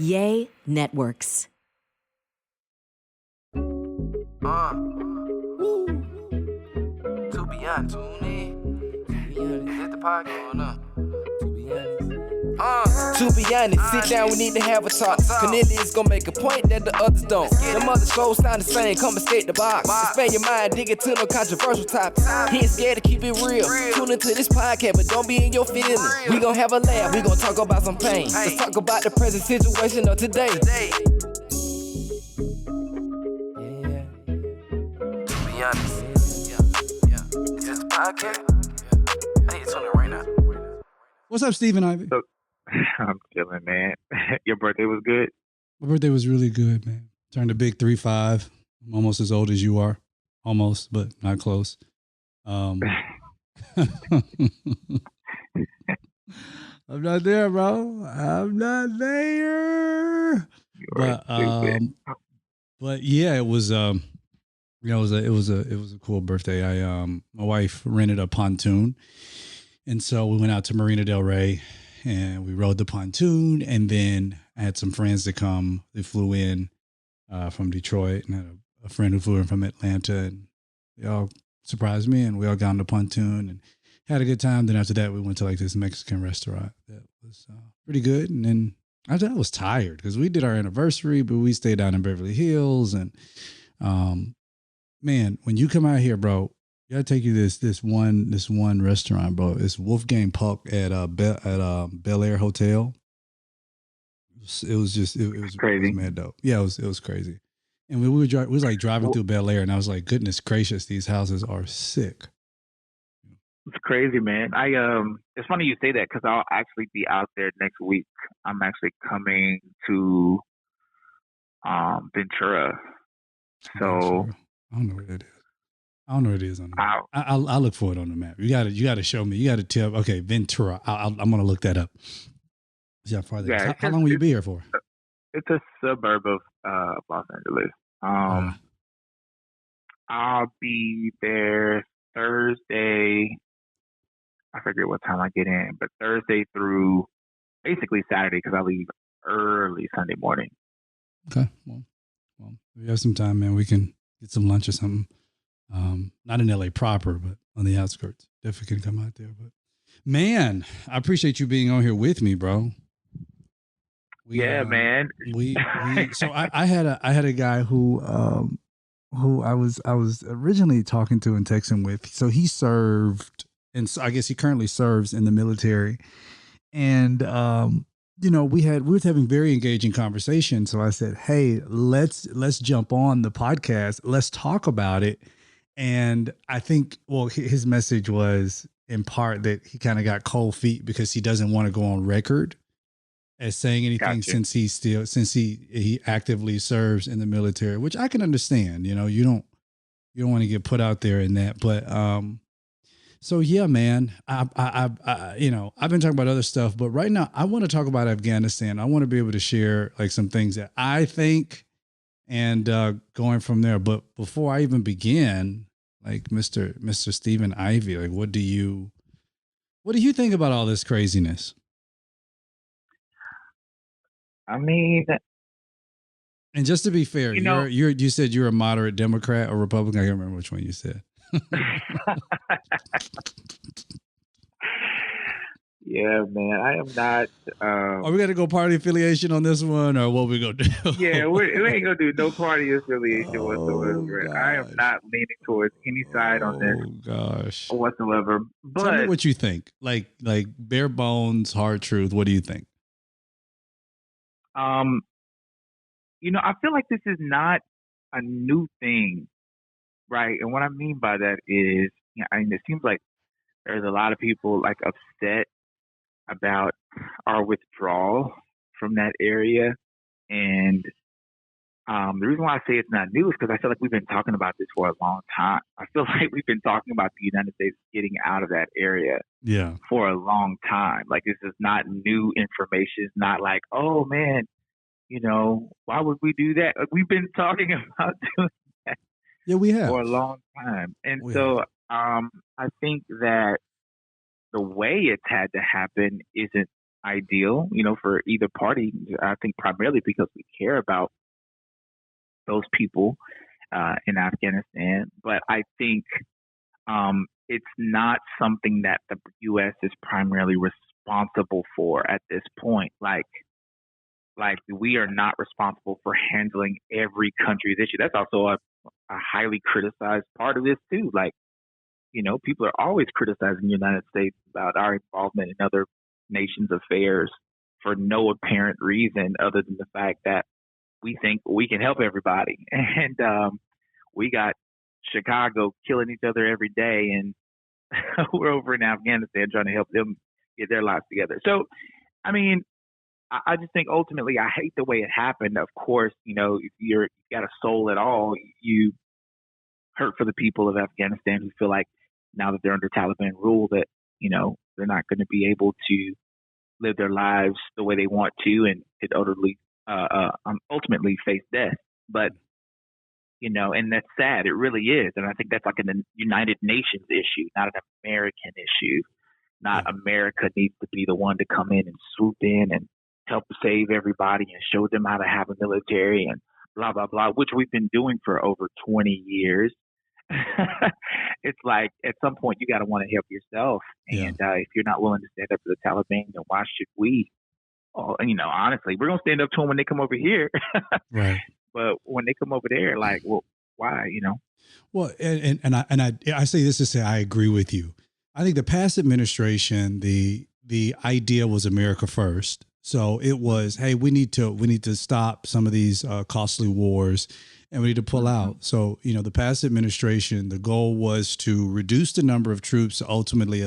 Yay Networks. To be honest, tune in. Is the pod going up? To be honest, sit down, we need to have a talk. Cornelius gon' make a point that the others don't. The mother slow sound the same, come escape the box. Expand your mind, dig into no controversial topics. He ain't scared to keep it real. Tune into this podcast, but don't be in your feelings. We gon' have a laugh, we gon' talk about some pain. Let's talk about the present situation of today. Yeah. To be honest, is this a podcast? I need to tune in right now. What's up, Stephen Ivey? I'm chilling, man. Your birthday was good? My birthday was really good, man. Turned a big 3-5. I'm almost as old as you are. Almost, but not close. I'm not there, bro. I'm not there. But yeah, it was it was a cool birthday. My wife rented a pontoon, and so we went out to Marina Del Rey and we rode the pontoon, and then I had some friends that come. They flew in from Detroit, and had a friend who flew in from Atlanta, and they all surprised me, and we all got on the pontoon and had a good time. Then after that, we went to like this Mexican restaurant that was pretty good. And then after that, I was tired because we did our anniversary, but we stayed down in Beverly Hills. And man, when you come out here, bro, I gotta take you this one restaurant, bro. It's Wolfgang Puck at Bel Air Hotel. It was crazy. It was mad dope. Yeah, it was crazy. And we was like driving through Bel Air, and I was like, goodness gracious, these houses are sick. It's crazy, man. It's funny you say that because I'll actually be out there next week. I'm actually coming to Ventura. So I don't know where that is. I don't know what it is on the map. I'll look for it on the map. You got to show me. You got to tell. Okay, Ventura. I'm gonna look that up. See how far that is. How long will you be here for? It's a suburb of Los Angeles. I'll be there Thursday. I forget what time I get in, but Thursday through basically Saturday because I leave early Sunday morning. Okay. Well, we have some time, man. We can get some lunch or something. Not in LA proper, but on the outskirts. Definitely can come out there. But man, I appreciate you being on here with me, bro. Man. So I had a guy who I was originally talking to and texting with. So he served, and so I guess he currently serves in the military. And we were having very engaging conversation. So I said, hey, let's jump on the podcast. Let's talk about it. And I think, his message was in part that he kind of got cold feet because he doesn't want to go on record as saying anything. Gotcha. since he actively serves in the military, which I can understand. You don't want to get put out there in that. But so yeah, man, I've been talking about other stuff, but right now I want to talk about Afghanistan. I want to be able to share like some things that I think and going from there. But before I even begin, like Mr. Stephen Ivey, like what do you think about all this craziness? I mean, and just to be fair, you said you're a moderate Democrat or Republican. I can't remember which one you said. Yeah, man, I am not. Are we gonna go party affiliation on this one, or what we gonna do? Yeah, we ain't gonna do no party affiliation whatsoever. Gosh. I am not leaning towards any side on this whatsoever. But tell me what you think. Like bare bones, hard truth. What do you think? I feel like this is not a new thing, right? And what I mean by that is, it seems like there's a lot of people like upset about our withdrawal from that area. And the reason why I say it's not new is because I feel like we've been talking about this for a long time. I feel like we've been talking about the United States getting out of that area for a long time. Like, this is not new information. It's not like, oh, man, why would we do that? Like, we've been talking about doing that we have. For a long time. And I think that the way it's had to happen isn't ideal, for either party. I think primarily because we care about those people in Afghanistan. But I think it's not something that the U.S. is primarily responsible for at this point. Like we are not responsible for handling every country's issue. That's also a highly criticized part of this too. Like, people are always criticizing the United States about our involvement in other nations' affairs for no apparent reason other than the fact that we think we can help everybody. And we got Chicago killing each other every day, and we're over in Afghanistan trying to help them get their lives together. So, I mean, I just think ultimately I hate the way it happened. Of course, if you've got a soul at all, you hurt for the people of Afghanistan who feel like now that they're under Taliban rule that, they're not going to be able to live their lives the way they want to and could ultimately face death. But, and that's sad. It really is. And I think that's like a United Nations issue, not an American issue. Not America needs to be the one to come in and swoop in and help save everybody and show them how to have a military and blah, blah, blah, which we've been doing for over 20 years. It's like at some point you got to want to help yourself. And if you're not willing to stand up to the Taliban, then why should we? Oh, honestly, we're going to stand up to them when they come over here. Right. But when they come over there, like, well, why, Well, and I say this to say I agree with you. I think the past administration, the idea was America first. So it was, hey, we need to stop some of these costly wars, and we need to pull out. So, the past administration, the goal was to reduce the number of troops, ultimately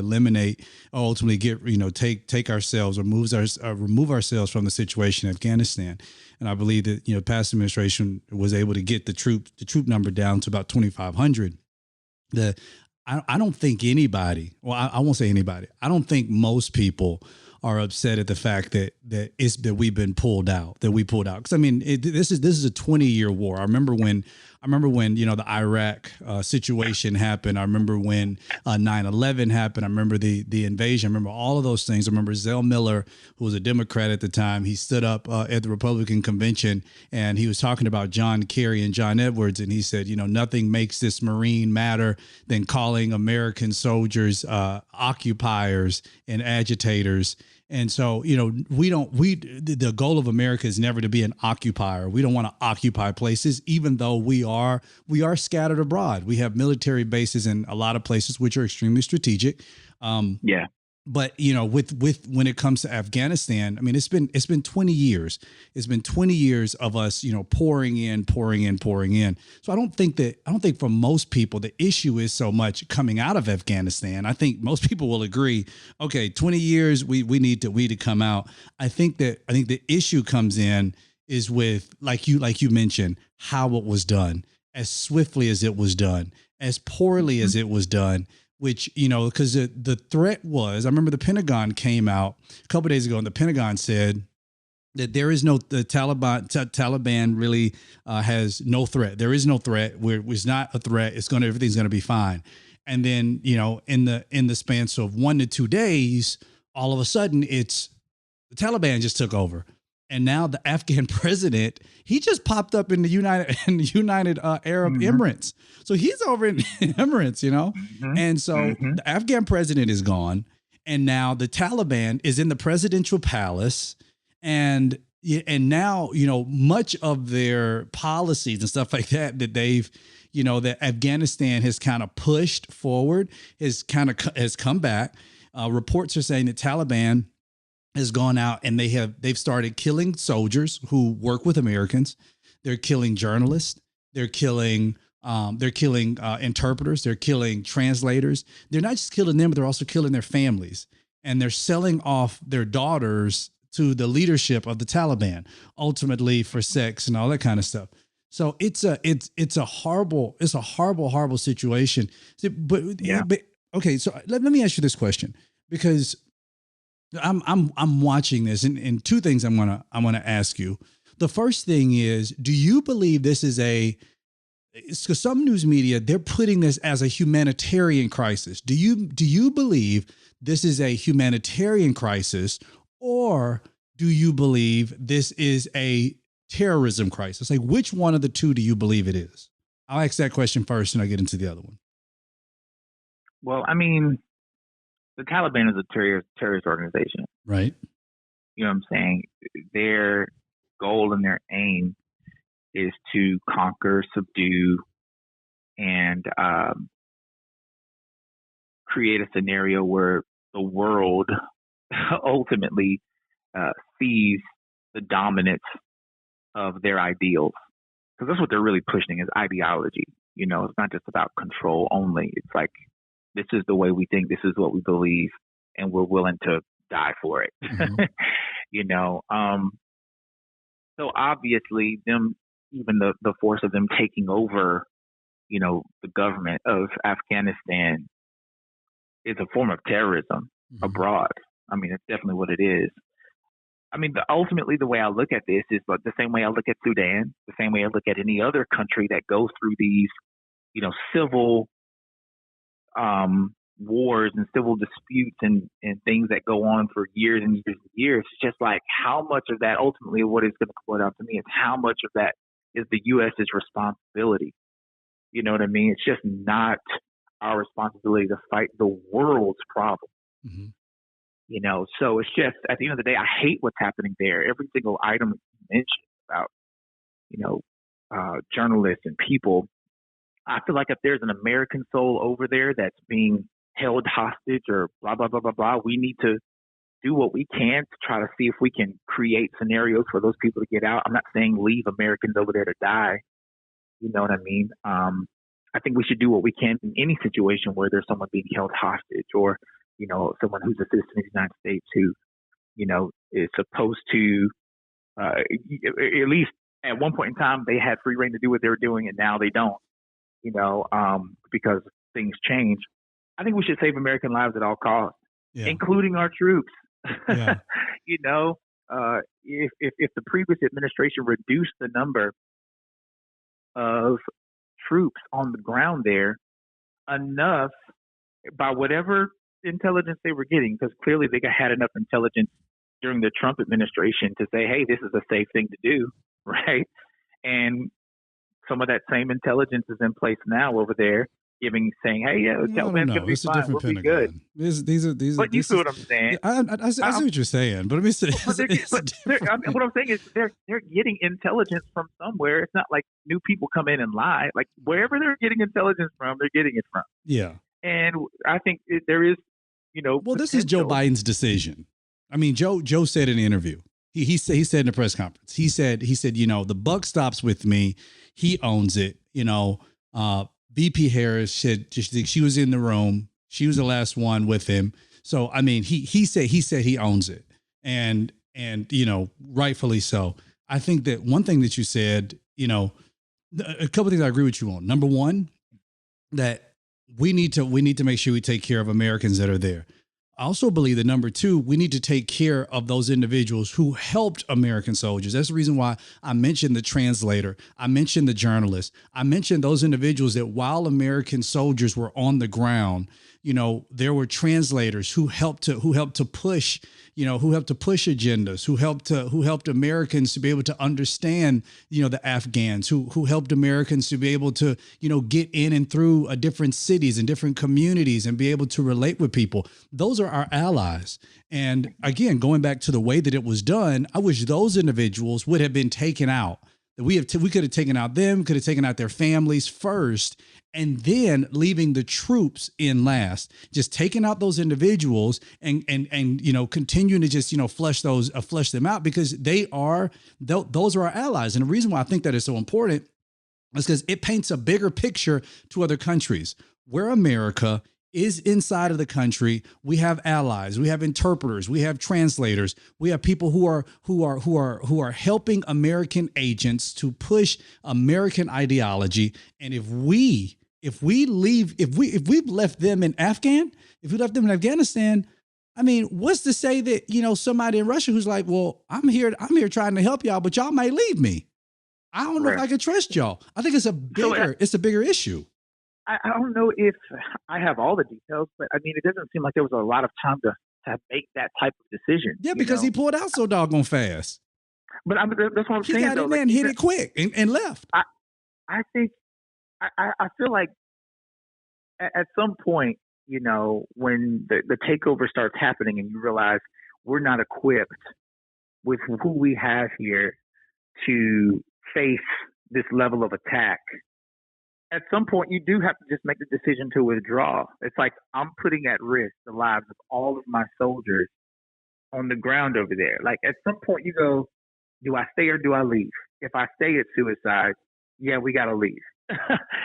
get, take ourselves or remove ourselves from the situation in Afghanistan. And I believe that, past administration was able to get the troop number down to about 2,500. I don't think anybody, well, I won't say anybody. I don't think most people are upset at the fact that we've been pulled out, Because I mean, this is a 20-year war. I remember when the Iraq situation happened. I remember when 9/11 happened. I remember the invasion. I remember all of those things. I remember Zell Miller, who was a Democrat at the time. He stood up at the Republican convention and he was talking about John Kerry and John Edwards, and he said, nothing makes this Marine matter than calling American soldiers occupiers and agitators. And so, the goal of America is never to be an occupier. We don't want to occupy places, even though we are scattered abroad. We have military bases in a lot of places, which are extremely strategic. But, with when it comes to Afghanistan, I mean, it's been 20 years. It's been 20 years of us, pouring in. So I don't think for most people, the issue is so much coming out of Afghanistan. I think most people will agree, okay, 20 years, we need to come out. I think the issue comes in is with, like you mentioned, how it was done, as swiftly as it was done, as poorly as it was done. Which, because the threat was, I remember the Pentagon came out a couple of days ago and the Pentagon said that the Taliban really has no threat. There is no threat. It's not a threat. Everything's going to be fine. And then, in the span of 1 to 2 days, all of a sudden the Taliban just took over. And now the Afghan president, he just popped up in the United Arab Emirates. So he's over in Emirates, And so the Afghan president is gone. And now the Taliban is in the presidential palace. And now, much of their policies and stuff like that they've, that Afghanistan has kind of pushed forward has come back. Reports are saying that Taliban has gone out and they've started killing soldiers who work with Americans. They're killing journalists. They're killing interpreters. They're killing translators. They're not just killing them, but they're also killing their families. And they're selling off their daughters to the leadership of the Taliban, ultimately for sex and all that kind of stuff. So it's a horrible situation. But okay, so let me ask you this question, because I'm watching this, and two things I'm gonna ask you. The first thing is, do you believe this is because some news media, they're putting this as a humanitarian crisis. Do you believe this is a humanitarian crisis, or do you believe this is a terrorism crisis? Like, which one of the two do you believe it is? I'll ask that question first, and I'll get into the other one. Well, I mean, the Taliban is a terrorist organization. Right. You know what I'm saying? Their goal and their aim is to conquer, subdue, and create a scenario where the world ultimately sees the dominance of their ideals. Because that's what they're really pushing is ideology. You know, it's not just about control only. It's like, this is the way we think, this is what we believe, and we're willing to die for it. Mm-hmm. You know, so obviously even the force of them taking over, you know, the government of Afghanistan is a form of terrorism abroad. I mean, it's definitely what it is. I mean, ultimately, the way I look at this is like the same way I look at Sudan, the same way I look at any other country that goes through these, you know, civil wars and civil disputes and things that go on for years and years and years. It's just like how much of that ultimately what is going to come out to me is how much of that is the U.S.'s responsibility. You know what I mean? It's just not our responsibility to fight the world's problem. Mm-hmm. You know, so it's just at the end of the day, I hate what's happening there. Every single item you mentioned about, you know, journalists and people. I feel like if there's an American soul over there that's being held hostage or blah, blah, blah, blah, blah, we need to do what we can to try to see if we can create scenarios for those people to get out. I'm not saying leave Americans over there to die. You know what I mean? I think we should do what we can in any situation where there's someone being held hostage or, you know, someone who's a citizen of the United States who, you know, is supposed to, at least at one point in time, they had free reign to do what they were doing, and now they don't, you know, because things change. I think we should save American lives at all costs, including our troops. Yeah. You know, if the previous administration reduced the number of troops on the ground there enough by whatever intelligence they were getting, because clearly they had enough intelligence during the Trump administration to say, hey, this is a safe thing to do, right? And some of that same intelligence is in place now over there, saying, hey, yeah, Taliban's going to be fine, we'll be good. These are. But you see what I'm saying? I see what you're saying, but I mean, what I'm saying is they're getting intelligence from somewhere. It's not like new people come in and lie. Like wherever they're getting intelligence from, they're getting it from. Yeah. And I think there is, you know. Well, this is Joe Biden's decision. I mean, Joe said in an interview, he said in a press conference, he said, you know, the buck stops with me. He owns it. You know, VP Harris said she was in the room. She was the last one with him. So, I mean, he said he owns it, and you know, rightfully so. I think that one thing that you said, you know, a couple of things I agree with you on. Number one, that we need to make sure we take care of Americans that are there. I also believe that number two, we need to take care of those individuals who helped American soldiers. That's the reason why I mentioned the translator. I mentioned the journalist. I mentioned those individuals that while American soldiers were on the ground, you know, there were translators who helped to push, you know, who helped to push agendas, who helped Americans to be able to understand, you know, the Afghans, who helped Americans to be able to, you know, get in and through different cities and different communities and be able to relate with people. Those are our allies. And again, going back to the way that it was done, I wish those individuals would have been taken out. That we could have taken out them, could have taken out their families first, and then leaving the troops in last. Just taking out those individuals and you know, continuing to just, you know, flush them out, because those are our allies. And the reason why I think that is so important is because it paints a bigger picture to other countries. Where America is inside of the country, we have allies, we have interpreters, we have translators, we have people who are helping American agents to push American ideology. And if we've left them in Afghanistan, I mean, what's to say that, you know, somebody in Russia who's like, well, I'm here trying to help y'all, but y'all might leave me. I don't know if I can trust y'all. I think it's a bigger issue. I don't know if I have all the details, but I mean, it doesn't seem like there was a lot of time to to make that type of decision. Yeah, because he pulled out so doggone fast. But that's what I'm saying. He got in there and hit it quick and left. I think I feel like at some point, you know, when the takeover starts happening and you realize we're not equipped with who we have here to face this level of attack, at some point you do have to just make the decision to withdraw. It's like, I'm putting at risk the lives of all of my soldiers on the ground over there. Like, at some point you go, do I stay or do I leave? If I stay, it's suicide. Yeah, we got to leave.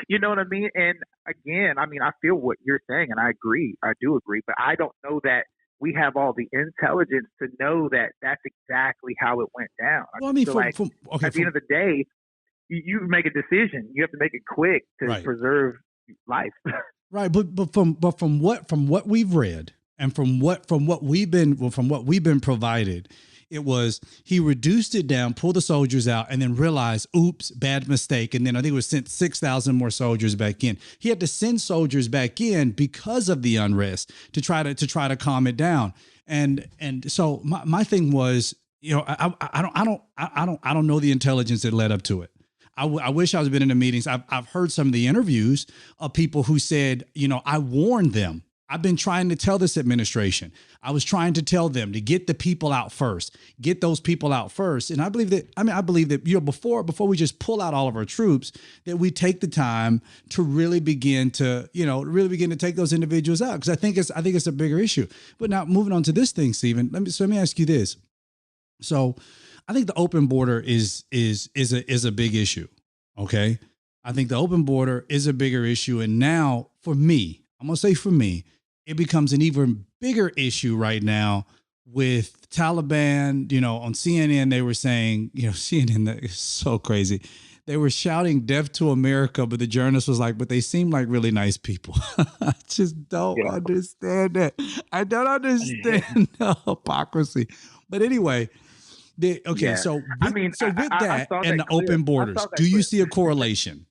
You know what I mean? And again, I mean, I feel what you're saying, and I agree. I do agree, but I don't know that we have all the intelligence to know that that's exactly how it went down. Well, I mean, at the end of the day, you make a decision. You have to make it quick to preserve life. Right, but from what we've read and from what we've been provided, it was he reduced it down, pulled the soldiers out, and then realized, oops, bad mistake. And then I think it was sent 6,000 more soldiers back in. He had to send soldiers back in because of the unrest to try to calm it down. And so my thing was, you know, I don't know the intelligence that led up to it. I wish I was been in the meetings. I've heard some of the interviews of people who said, you know, I warned them. I've been trying to tell this administration. I was trying to tell them to get the people out first, get those people out first. And I believe that, you know, before we just pull out all of our troops, that we take the time to really begin to take those individuals out. Cause I think it's a bigger issue. But now moving on to this thing, Stephen, let me ask you this. So I think the open border is a big issue. Okay. I think the open border is a bigger issue. And now for me, I'm going to say for me, it becomes an even bigger issue right now with Taliban. You know, on CNN, they were saying, you know, CNN is so crazy. They were shouting death to America, but the journalist was like, but they seem like really nice people. I just don't understand that. I don't understand the hypocrisy. But anyway, so with that and the open borders, do you see a correlation?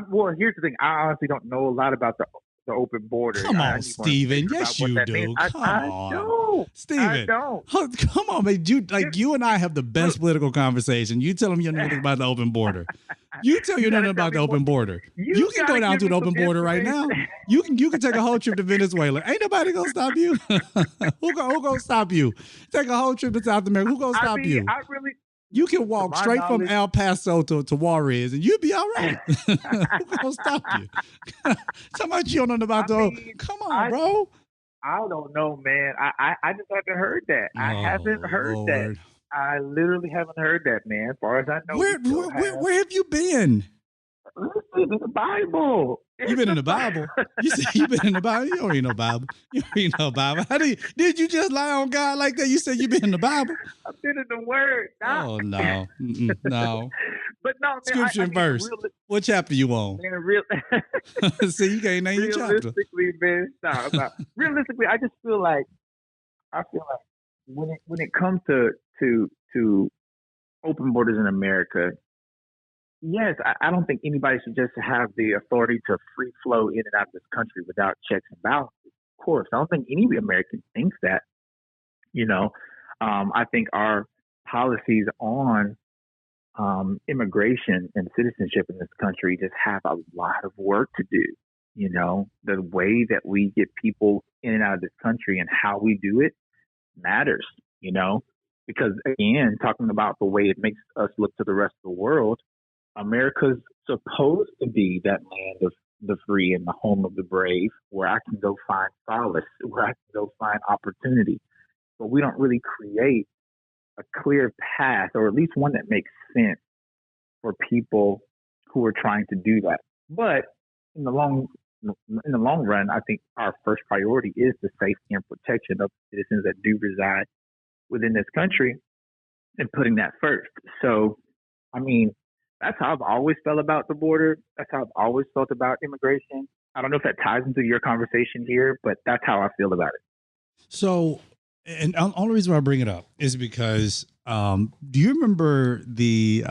Well, here's the thing. I honestly don't know a lot about the open border. Come on, Stephen. Yes, you do. Come on. don't. Stephen. I don't. Come on, man. You and I have the best political conversation. You tell them you know nothing about the open border. You tell you nothing about the open border. You can go down to the open border right now. You can take a whole trip to Venezuela. Ain't nobody gonna stop you. Who gonna stop you? Take a whole trip to South America. Who gonna stop you? You can walk straight from El Paso to Juarez, and you'll be all right. Who's gonna stop you? Somebody you don't know about come on, bro. I don't know, man. I just haven't heard that. I haven't heard that. I literally haven't heard that, man. As far as I know. Where have you been? In the Bible. You've been in the Bible. You said you've been in the Bible. You don't read no Bible. You don't read no Bible. Did you just lie on God like that? You said you've been in the Bible. I've been in the Word. Oh no, no. But no, man, Scripture and verse. What chapter you on? Man, see, you can't name your chapter. Realistically, I just feel like when it comes to open borders in America. Yes, I don't think anybody should just have the authority to free flow in and out of this country without checks and balances. Of course, I don't think any American thinks that. You know, I think our policies on immigration and citizenship in this country just have a lot of work to do. You know, the way that we get people in and out of this country and how we do it matters, you know, because again, talking about the way it makes us look to the rest of the world, America's supposed to be that land of the free and the home of the brave, where I can go find solace, where I can go find opportunity. But we don't really create a clear path, or at least one that makes sense for people who are trying to do that. But in the long run, I think our first priority is the safety and protection of citizens that do reside within this country, and putting that first. So, I mean, that's how I've always felt about the border. That's how I've always felt about immigration. I don't know if that ties into your conversation here, but that's how I feel about it. So, and the only reason why I bring it up is because, do you remember the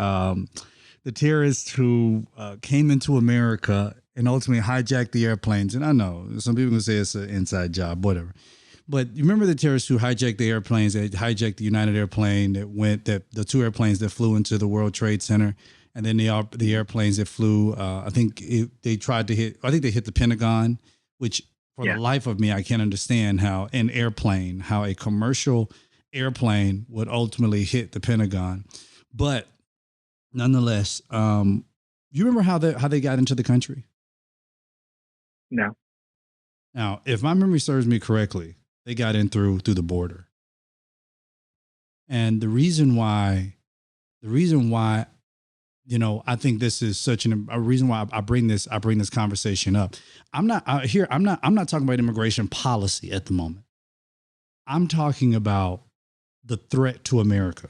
terrorists who came into America and ultimately hijacked the airplanes? And I know some people can say it's an inside job, whatever. But you remember the terrorists who hijacked the airplanes? They hijacked the United airplane the two airplanes that flew into the World Trade Center, and then the airplanes that flew. They tried to hit. I think they hit the Pentagon, which for the life of me, I can't understand how a commercial airplane would ultimately hit the Pentagon. But nonetheless, you remember how they got into the country? No. Now, if my memory serves me correctly, they got in through the border. And the reason why, I think this is such a reason why I bring this conversation up. I'm not talking about immigration policy at the moment. I'm talking about the threat to America.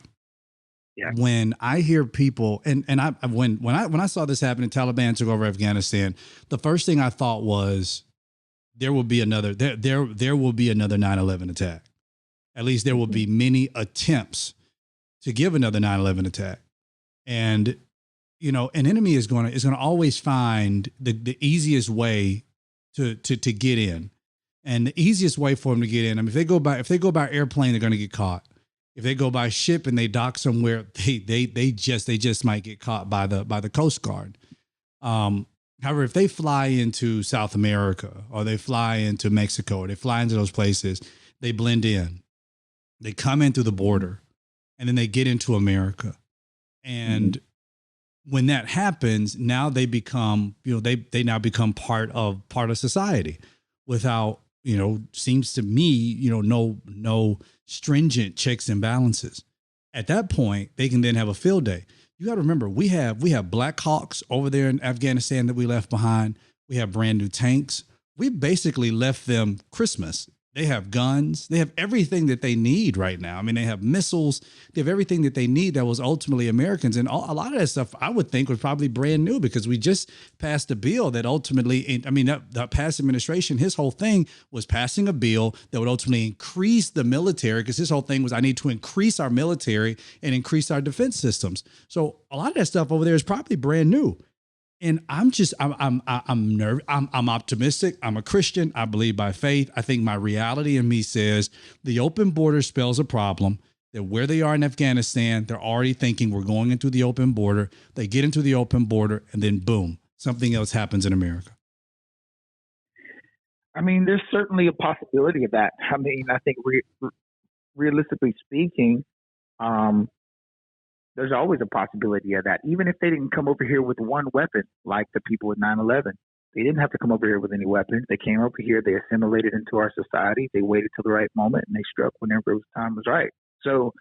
Yeah. When I hear people, when I saw this happen, Taliban took over Afghanistan, the first thing I thought was there will be another 9/11 attack. At least there will be many attempts to give another 9/11 attack. And, an enemy is going to always find the easiest way to get in. And the easiest way for them to get in, I mean, if they go by airplane, they're going to get caught. If they go by ship and they dock somewhere, they just might get caught by the Coast Guard. However, if they fly into South America or they fly into Mexico or they fly into those places, they blend in. They come in through the border and then they get into America. And when that happens, now they become, they now become part of society without, seems to me, no stringent checks and balances. At that point, they can then have a field day. You got to remember, we have Black Hawks over there in Afghanistan that we left behind. We have brand new tanks. We basically left them Christmas. They have guns. They have everything that they need right now. I mean, they have missiles. They have everything that they need that was ultimately Americans. And a lot of that stuff I would think was probably brand new because we just passed a bill that ultimately, the past administration, his whole thing was passing a bill that would ultimately increase the military, because his whole thing was, I need to increase our military and increase our defense systems. So a lot of that stuff over there is probably brand new. And I'm nervous. I'm optimistic. I'm a Christian. I believe by faith. I think my reality in me says the open border spells a problem, that where they are in Afghanistan, they're already thinking we're going into the open border. They get into the open border and then boom, something else happens in America. I mean, there's certainly a possibility of that. I mean, I think realistically speaking, there's always a possibility of that. Even if they didn't come over here with one weapon, like the people with 9/11, they didn't have to come over here with any weapons. They came over here, they assimilated into our society, they waited till the right moment, and they struck whenever time was right. So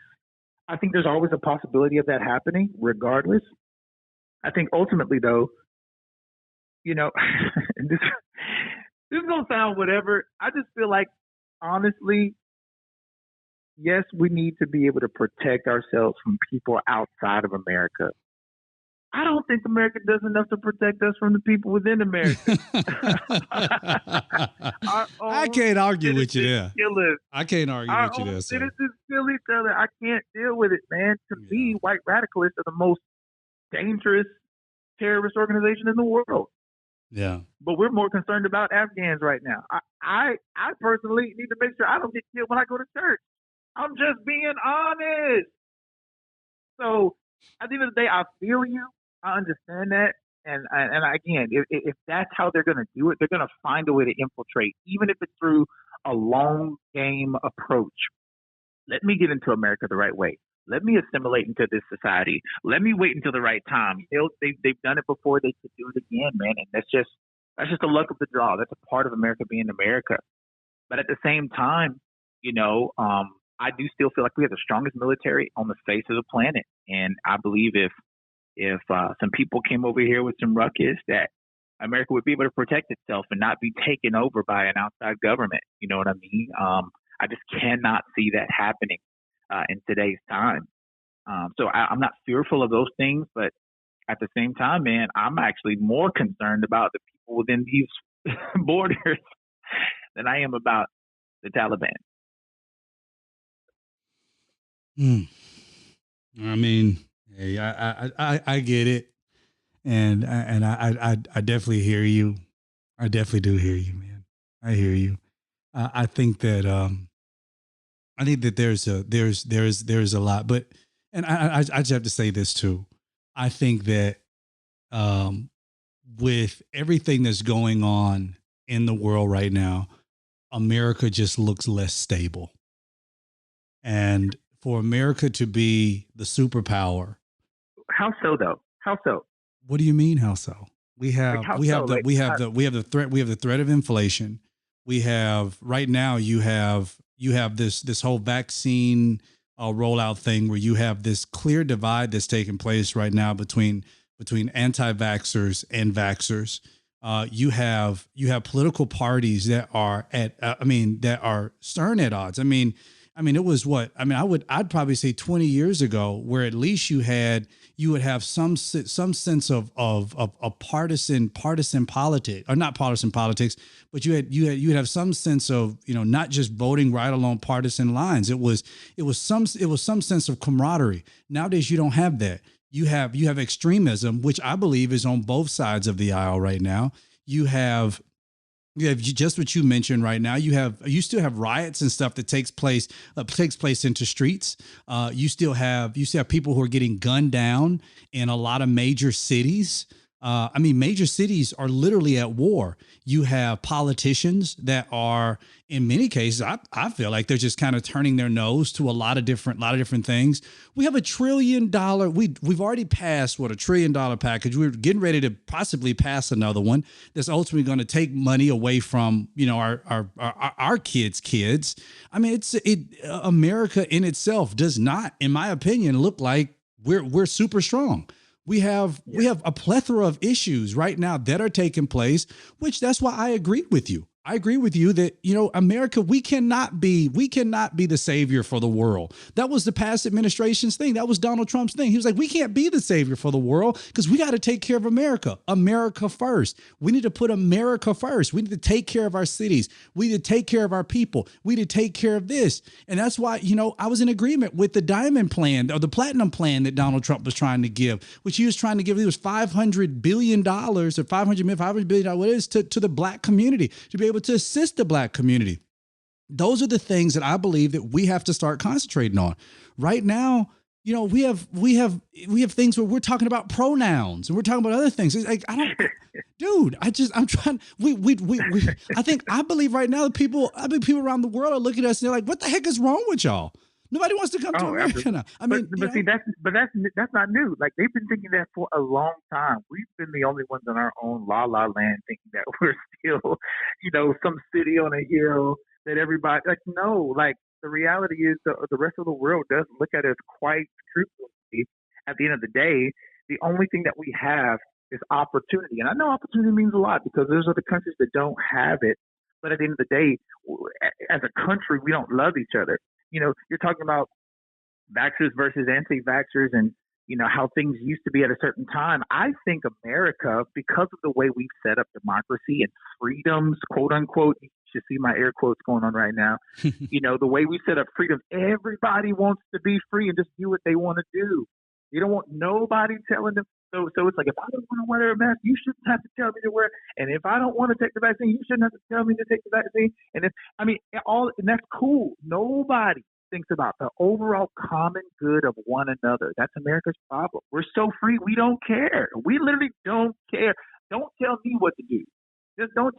I think there's always a possibility of that happening, regardless. I think ultimately, though, and this is going to sound whatever. I just feel like, honestly, yes, we need to be able to protect ourselves from people outside of America. I don't think America does enough to protect us from the people within America. I can't argue with you there. I can't argue with you there. Citizens kill each other. I can't deal with it, man. To me, white radicalists are the most dangerous terrorist organization in the world. Yeah. But we're more concerned about Afghans right now. I personally need to make sure I don't get killed when I go to church. I'm just being honest. So at the end of the day, I feel you. I understand that. And again, if that's how they're going to do it, they're going to find a way to infiltrate, even if it's through a long game approach. Let me get into America the right way. Let me assimilate into this society. Let me wait until the right time. They've done it before. They could do it again, man. And that's just the luck of the draw. That's a part of America being America. But at the same time, I do still feel like we have the strongest military on the face of the planet. And I believe if some people came over here with some ruckus, that America would be able to protect itself and not be taken over by an outside government. You know what I mean? I just cannot see that happening in today's time. So I'm not fearful of those things, but at the same time, man, I'm actually more concerned about the people within these borders than I am about the Taliban. I mean, hey, I get it, and I definitely hear you. I definitely do hear you, man. I hear you. I think that I think that there's a lot, but and I just have to say this too. I think that with everything that's going on in the world right now, America just looks less stable. And for America to be the superpower. How so though? How so? What do you mean how so? We have the threat of inflation. We have right now you have this whole vaccine rollout thing where you have this clear divide that's taking place right now between anti-vaxxers and vaxxers. You have political parties that are that are stern at odds. It was what I'd probably say 20 years ago, where at least you would have some sense of partisan politics, or not partisan politics, but you'd have some sense of, not just voting right along partisan lines. It was some sense of camaraderie. Nowadays you don't have that. You have extremism, which I believe is on both sides of the aisle right now. You have just what you mentioned right now. You still have riots and stuff that takes place into streets. You still have people who are getting gunned down in a lot of major cities. Major cities are literally at war. You have politicians that are, in many cases, I feel like they're just kind of turning their nose to a lot of different things. We have $1 trillion. We've already passed $1 trillion package. We're getting ready to possibly pass another one that's ultimately going to take money away from, our kids. America in itself does not, in my opinion, look like we're super strong. We have a plethora of issues right now that are taking place, which that's why I agree with you. I agree with you that, America, we cannot be the savior for the world. That was the past administration's thing. That was Donald Trump's thing. He was like, we can't be the savior for the world because we got to take care of America. America first. We need to put America first. We need to take care of our cities. We need to take care of our people. We need to take care of this. And that's why, I was in agreement with the diamond plan or the platinum plan that Donald Trump was trying to give, which he was trying to give. It was $500 billion or $500 billion, what it is, to the black community, to be able to assist the black community. Those are the things that I believe that we have to start concentrating on. Right now, we have things where we're talking about pronouns and we're talking about other things. It's like, I believe right now people around the world are looking at us and they're like, what the heck is wrong with y'all? Nobody wants to come to America now. That's not new. Like, they've been thinking that for a long time. We've been the only ones in our own la land thinking that we're still, some city on a hill that everybody, the reality is the rest of the world doesn't look at us quite truthfully. At the end of the day, the only thing that we have is opportunity. And I know opportunity means a lot because there's other countries that don't have it. But at the end of the day, as a country, we don't love each other. You're talking about vaxxers versus anti-vaxxers and, how things used to be at a certain time. I think America, because of the way we've set up democracy and freedoms, quote unquote, you should see my air quotes going on right now. The way we set up freedoms, everybody wants to be free and just do what they want to do. You don't want nobody telling them. So it's like, if I don't want to wear a mask, you shouldn't have to tell me to wear it. And if I don't want to take the vaccine, you shouldn't have to tell me to take the vaccine. And and that's cool. Nobody thinks about the overall common good of one another. That's America's problem. We're so free, we don't care. We literally don't care. Don't tell me what to do. Just don't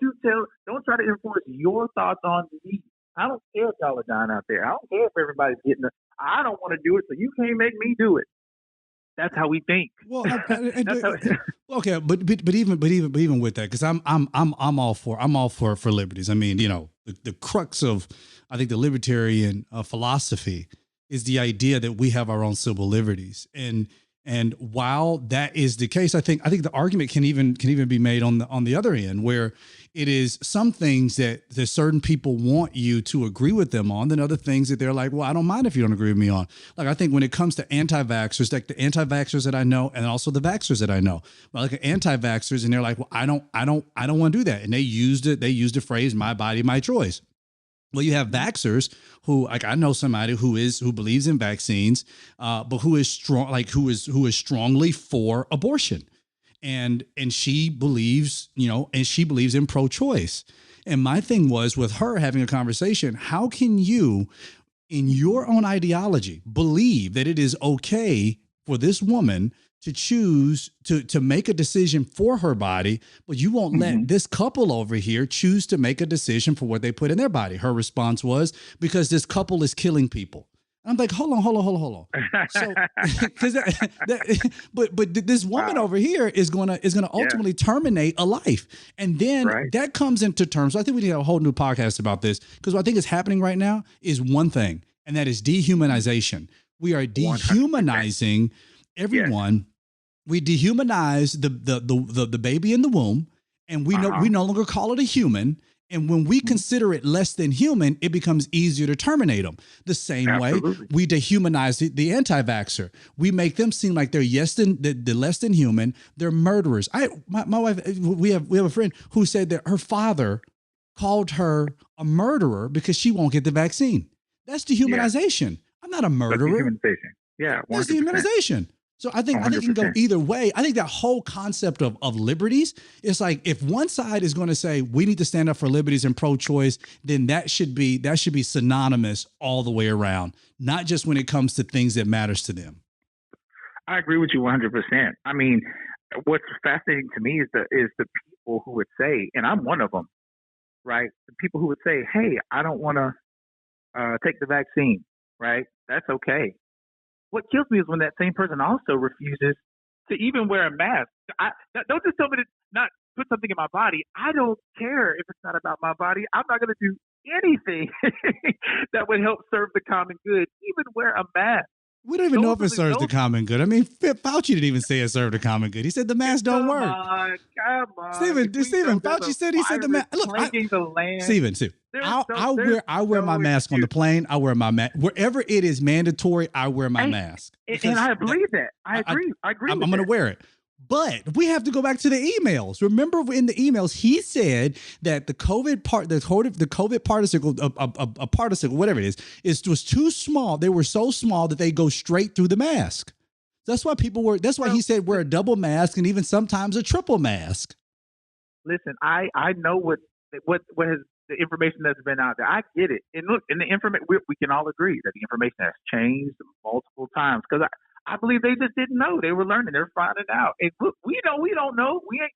try to enforce your thoughts on me. I don't care if y'all are dying out there. I don't care if everybody's getting it. I don't want to do it, so you can't make me do it. That's how we think. Well, okay, but even with that, because I'm all for liberties. The crux of, I think, the libertarian philosophy is the idea that we have our own civil liberties, and while that is the case, I think the argument can even be made on the other end, where it is some things that certain people want you to agree with them on, than other things that they're like, well, I don't mind if you don't agree with me on. Like, I think when it comes to anti-vaxxers, like the anti-vaxxers that I know, and also the vaxxers that I know, but like anti-vaxxers, and they're like, well, I don't want to do that, and they used the phrase "my body, my choice." Well, you have vaxxers who, like, I know somebody who believes in vaccines, but who is strongly for abortion, and she believes, in pro-choice. And my thing was with her having a conversation, how can you in your own ideology, believe that it is okay for this woman to choose to make a decision for her body, but you won't let this couple over here choose to make a decision for what they put in their body. Her response was, because this couple is killing people. I'm like, hold on. So, because but this woman over here is gonna ultimately terminate a life, and then that comes into terms. So I think we need to have a whole new podcast about this, because what I think is happening right now is one thing, and that is dehumanization. We are dehumanizing 100%. Everyone. Yes. We dehumanize the baby in the womb, and we no longer call it a human. And when we consider it less than human, it becomes easier to terminate them. The same way we dehumanize the anti-vaxxer. We make them seem like they're the less than human. They're murderers. My wife, we have a friend who said that her father called her a murderer because she won't get the vaccine. That's dehumanization. I'm not a murderer. That's dehumanization. Yeah, 100%. That's dehumanization. So I think it can go either way. I think that whole concept of liberties, it's like, if one side is going to say we need to stand up for liberties and pro-choice, then that should be synonymous all the way around, not just when it comes to things that matters to them. I agree with you 100%. I mean, what's fascinating to me is the people who would say, and I'm one of them, right? The people who would say, "Hey, I don't want to take the vaccine," right? That's okay. What kills me is when that same person also refuses to even wear a mask. Don't just tell me to not put something in my body. I don't care if it's not about my body. I'm not going to do anything that would help serve the common good, even wear a mask. We don't even know if it serves the common good. I mean, Fauci didn't even say it served the common good. He said the mask don't work. Come on. Stephen, Fauci said he said the mask. Look, Stephen, I wear my mask on the plane. I wear my mask. Wherever it is mandatory, I wear my mask. And I believe that. I agree. I'm going to wear it. But we have to go back to the emails. Remember, in the emails, he said that the COVID particle, whatever it is, was too small. They were so small that they go straight through the mask. That's why he said wear a double mask and even sometimes a triple mask. Listen, I know what has the information that's been out there. I get it. And look, in the information, we can all agree that the information has changed multiple times, because I believe they just didn't know. They were learning. They're finding out. And look, we don't know. We ain't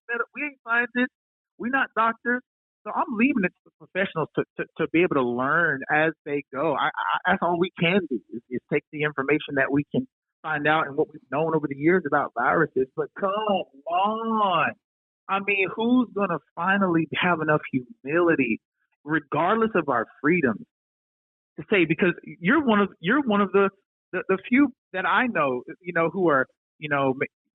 scientists. We're not doctors. So I'm leaving it to the professionals to be able to learn as they go. That's all we can do is take the information that we can find out and what we've known over the years about viruses. But come on. I mean, who's going to finally have enough humility, regardless of our freedoms, to say, because you're one of the few that I know, who are,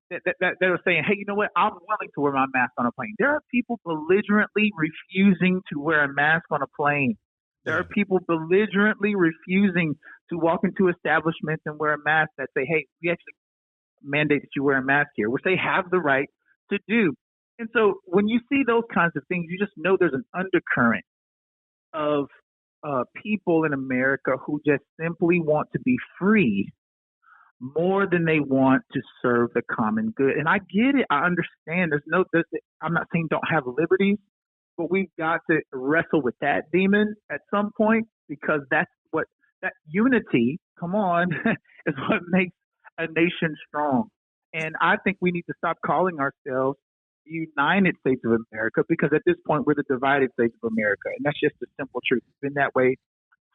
that are saying, hey, you know what? I'm willing to wear my mask on a plane. There are people belligerently refusing to wear a mask on a plane. There are people belligerently refusing to walk into establishments and wear a mask that say, hey, we actually mandate that you wear a mask here, which they have the right to do. And so when you see those kinds of things, you just know there's an undercurrent of people in America who just simply want to be free more than they want to serve the common good. And I get it. I understand. I'm not saying don't have liberties, but we've got to wrestle with that demon at some point, because that unity, come on, is what makes a nation strong. And I think we need to stop calling ourselves United States of America, because at this point we're the divided States of America, and that's just the simple truth. It's been that way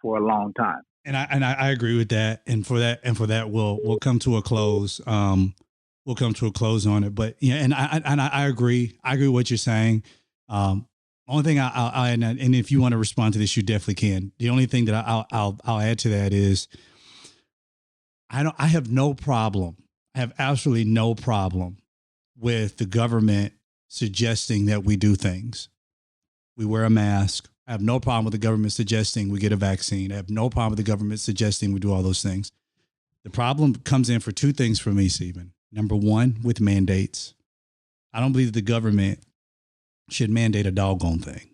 for a long time. And I agree with that. And for that, we'll come to a close. We'll come to a close on it. But yeah, and I agree. I agree with what you're saying. Only thing and if you want to respond to this, you definitely can. The only thing that I'll add to that is I have no problem. I have absolutely no problem with the government suggesting that we do things. We wear a mask. I have no problem with the government suggesting we get a vaccine. I have no problem with the government suggesting we do all those things. The problem comes in for two things for me, Stephen. Number one, with mandates. I don't believe the government should mandate a doggone thing.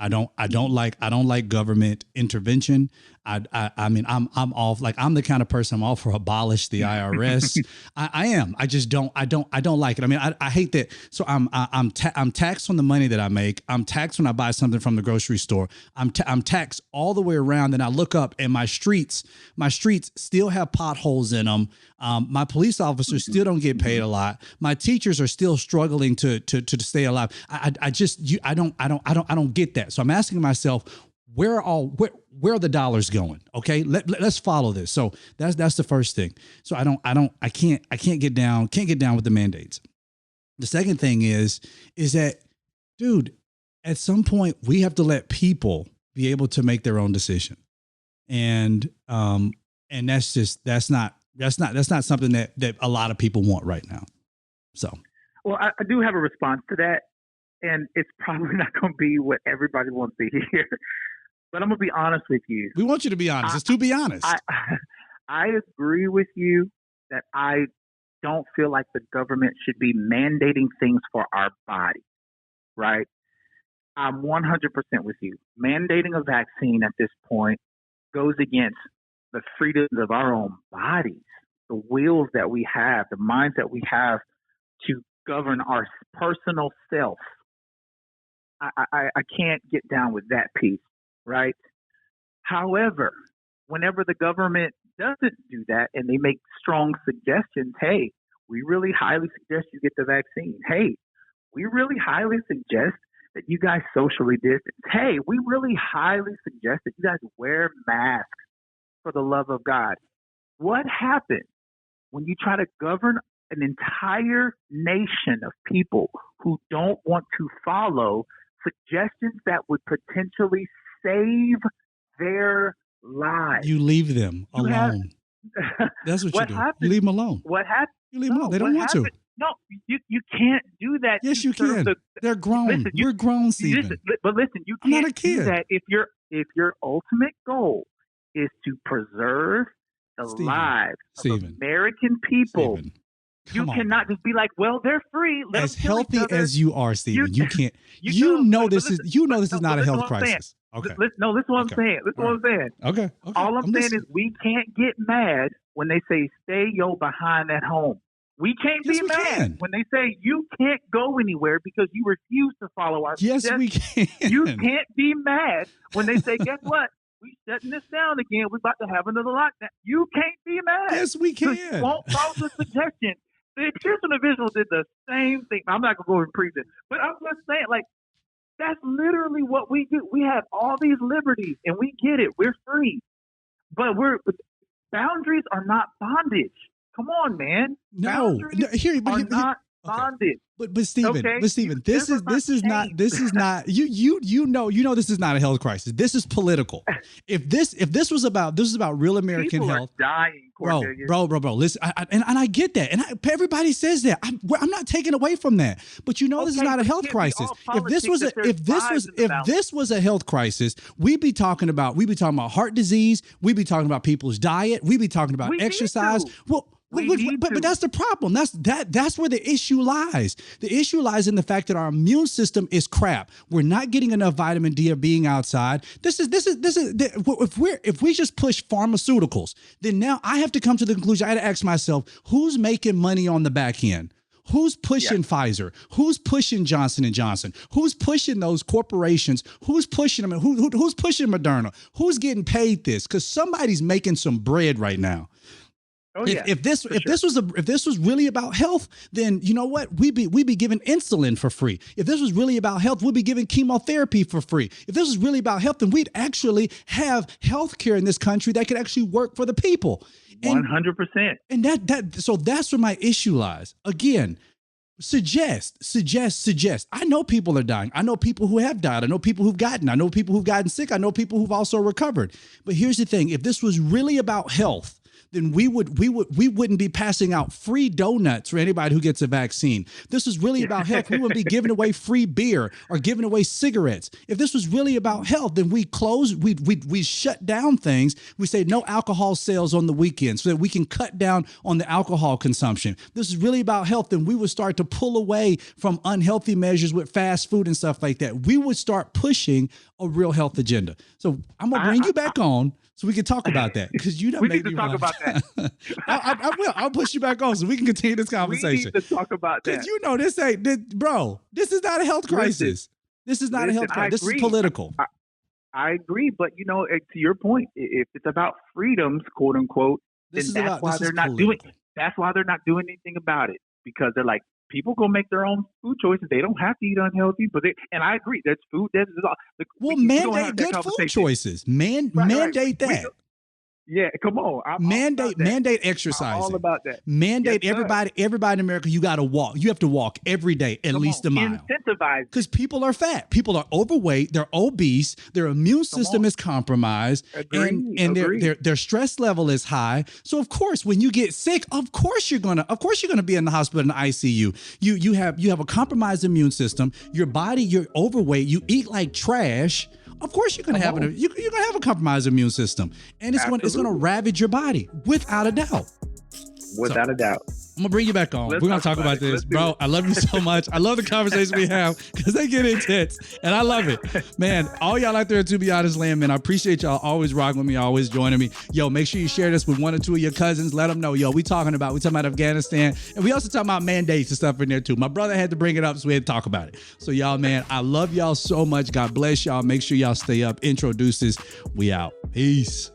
I don't like government intervention. I mean, I'm all like, I'm the kind of person, I'm all for abolish the IRS. I am. I just don't like it. I mean, I hate that. So I'm taxed on the money that I make. I'm taxed when I buy something from the grocery store. I'm taxed all the way around. And I look up and my streets still have potholes in them. My police officers still don't get paid a lot. My teachers are still struggling to stay alive. I don't get that. So I'm asking myself, where are the dollars going? Okay, let's follow this. So that's the first thing. So I can't get down with the mandates. The second thing is that, dude, at some point we have to let people be able to make their own decision, and that's not something that a lot of people want right now. So, well, I do have a response to that, and it's probably not going to be what everybody wants to hear. But I'm going to be honest with you. We want you to be honest. It's to be honest. I agree with you that I don't feel like the government should be mandating things for our body, right? I'm 100% with you. Mandating a vaccine at this point goes against the freedoms of our own bodies, the wills that we have, the minds that we have to govern our personal self. I can't get down with that piece. Right. However, whenever the government doesn't do that and they make strong suggestions, hey, we really highly suggest you get the vaccine. Hey, we really highly suggest that you guys socially distance. Hey, we really highly suggest that you guys wear masks for the love of God. What happens when you try to govern an entire nation of people who don't want to follow suggestions that would potentially save their lives? You leave them alone. That's what you do. You leave them alone. What happened? You leave them alone. They don't want to. No, you can't do that. Yes, you can. They're grown. Listen, we're grown, Stephen. But listen, you I'm can't not a kid. do that if your ultimate goal is to preserve the lives of American people. Stephen. You cannot just be like, well, they're free. Let as them kill healthy each other. as you are, Stephen, you can't. You know this is not a health crisis. Okay. Listen to what I'm saying. Listen to what I'm saying. Okay. All I'm saying is we can't get mad when they say stay your behind at home. We can't be mad when they say you can't go anywhere because you refuse to follow our suggestions. Yes, we can. You can't be mad when they say, guess what? We shutting this down again. We're about to have another lockdown. You can't be mad. Yes, we can. You won't follow the suggestion. The children of Israel did the same thing. I'm not going to go and preach it, but I'm just saying, like, that's literally what we do. We have all these liberties, and we get it. We're free. But boundaries are not bondage. Come on, man. Boundaries are not bondage. But Stephen, okay? This is not you know this is not a health crisis. This is political. If this was about real American people health, are dying, Cornelius. bro. Listen, and I get that, and everybody says that. I'm not taking away from that. But you know this is not a health crisis. If this was a health crisis, we'd be talking about heart disease. We'd be talking about people's diet. We'd be talking about exercise. Well. But that's the problem. That's where the issue lies. The issue lies in the fact that our immune system is crap. We're not getting enough vitamin D of being outside. If we just push pharmaceuticals, then now I have to come to the conclusion. I had to ask myself, who's making money on the back end? Who's pushing Pfizer? Who's pushing Johnson & Johnson? Who's pushing those corporations? Who's pushing them? Who's pushing Moderna? Who's getting paid this? Because somebody's making some bread right now. Oh, if this was really about health, then you know what? We'd be giving insulin for free. If this was really about health, we'd be giving chemotherapy for free. If this was really about health, then we'd actually have health care in this country that could actually work for the people. 100%. And so that's where my issue lies. Again, suggest. I know people are dying. I know people who have died. I know people who've gotten sick. I know people who've also recovered. But here's the thing. If this was really about health, then we wouldn't be passing out free donuts for anybody who gets a vaccine. This is really about health. We wouldn't be giving away free beer or giving away cigarettes. If this was really about health, then we shut down things. We say no alcohol sales on the weekends so that we can cut down on the alcohol consumption. This is really about health, then we would start to pull away from unhealthy measures with fast food and stuff like that. We would start pushing a real health agenda. So I'm gonna bring you back on so we can talk about that, because you don't we make need to me talk about that. I will. I'll push you back on so we can continue this conversation. We need to talk about that. Because you know this ain't, bro. This is not a health crisis. This is not a health crisis. This is political. I agree, but you know, to your point, if it's about freedoms, quote unquote, then that's why they're not doing. That's why they're not doing anything about it, because they're like, people go make their own food choices. They don't have to eat unhealthy, and I agree. That's food. Well, mandate good food choices. Mandate that. Yeah, come on. Mandate exercising. I'm all about that. Mandate everybody in America, you got to walk. You have to walk every day, at least a mile. Incentivize. Because people are fat. People are overweight. They're obese. Their immune system is compromised. And their stress level is high. So of course, when you get sick, of course you're gonna be in the hospital in the ICU. You have a compromised immune system. Your body, you're overweight. You eat like trash. Of course, you're gonna have a compromised immune system, and it's gonna ravage your body without a doubt. Without a doubt. I'm gonna bring you back on. We're gonna talk about this, bro. I love you so much. I love the conversation we have because they get intense, and I love it, man. All y'all out there, to be honest, land, man, I appreciate y'all always rocking with me, always joining me. Yo, make sure you share this with 1 or 2 of your cousins. Let them know, yo, we talking about Afghanistan, and we also talking about mandates and stuff in there too. My brother had to bring it up, so we had to talk about it. So y'all, man, I love y'all so much. God bless y'all. Make sure y'all stay up. Intro deuces. We out. Peace.